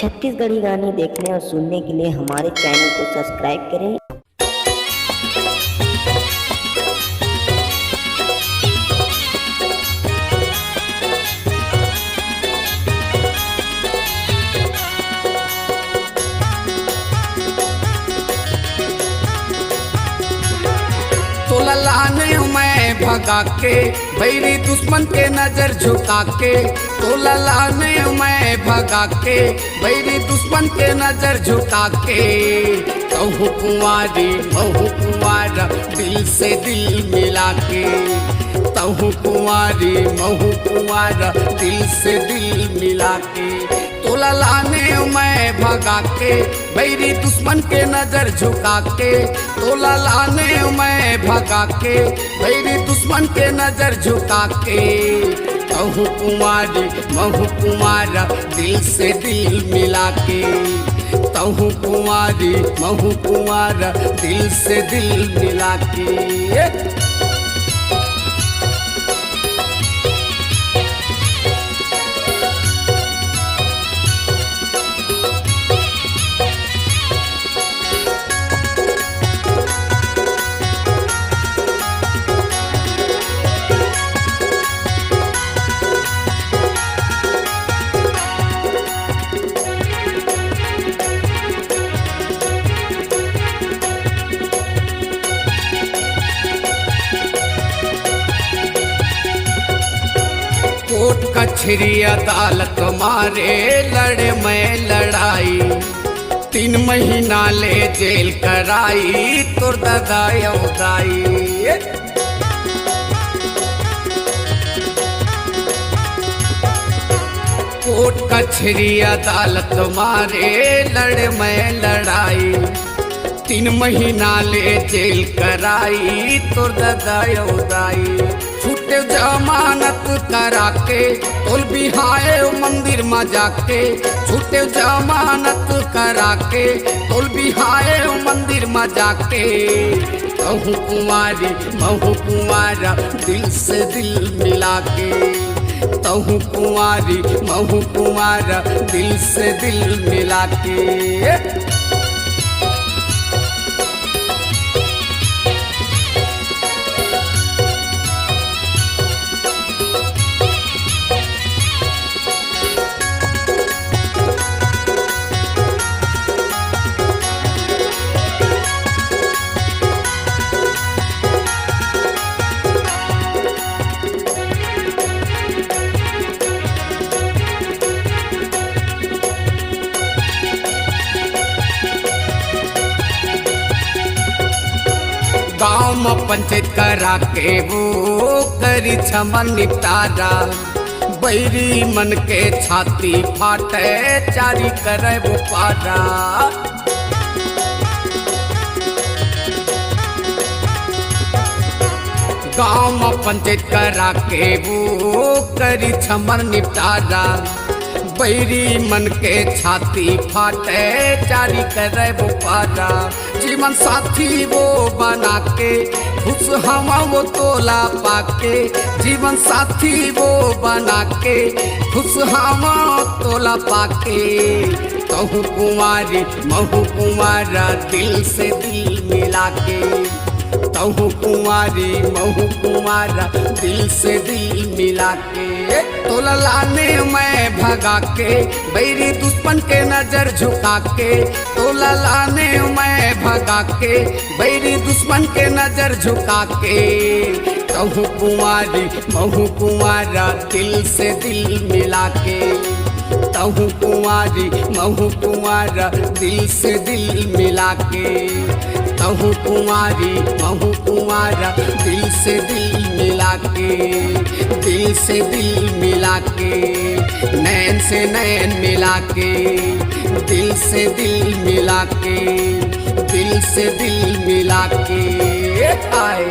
छत्तीसगढ़ी गाने देखने और सुनने के लिए हमारे चैनल को सब्सक्राइब करें। तो ललाने मैं भगा के बैरी दुश्मन के नजर झुका के, तो ललाने मैं भगा के बैरी दुश्मन के नजर झुका के। कहूँ कुंवारी महू कुंवारा दिल से दिल मिला के, कहूँ कुंवारी महू कुंवारा दिल से दिल मिला के। तो ललाने मैं भगा के बैरी दुश्मन के नजर झुका के, तो ललाने मैं भगा के बैरी दुश्मन के नजर झुका के। कहूँ कुंवारी महू कुंवारा दिल से दिल मिला के, कहूँ कुंवारी महू कुंवारा दिल से दिल मिला के। कोर्ट कचहरी अदालत मारे लड़े मैं लड़ाई, 3 महीना ले जेल कराई तोर दादा उदाई। कोर्ट कचहरी अदालत मारे लड़े मैं लड़ाई, 3 महीना ले जेल कराई तोर दादा उदाई। छूटे जमानत करा के तोल बिहाए मंदिर में जाके, छूटे जमानत करा के तोल बिहाए मंदिर में जाके। कहूँ कुंवारी महू कुंवारा दिल से दिल मिला के, कहूँ कुंवारी महू कुंवारा दिल से दिल मिला के। गाँव में पंचायत करा के वो करी छमन निपटारा, बैरी मन के छाती फाटे चारी करे वो पारा। गाँव में पंचायत करा के वो करी छमन निपटारा, बैरी मन के छाती फाटे चारी करे वो पारा। जीवन साथी वो बना के खुश हवा वो तोला पाके, जीवन साथी वो बना के खुश हवा तोला पाके। कहूँ कुंवारी महू कुंवारा दिल से दिल मिला के, कहूँ कुंवारी महू कुंवारा दिल से दिल मिला के। तो ललाने मैं भगा के बैरी दुश्मन के नजर झुका के, तो ललाने मैं भगा के बैरी दुश्मन के नजर झुका के। कहूँ कुंवारी महू कुंवारा दिल से दिल मिला के, कहूँ कुंवारी महू कुंवारा दिल से दिल मिला के, कहूँ कुंवारी महू कुंवारा दिल से दिल मिला के, दिल से दिल मिला के, नैन से नैन मिला के, दिल से दिल मिला के, दिल से दिल मिला के। आए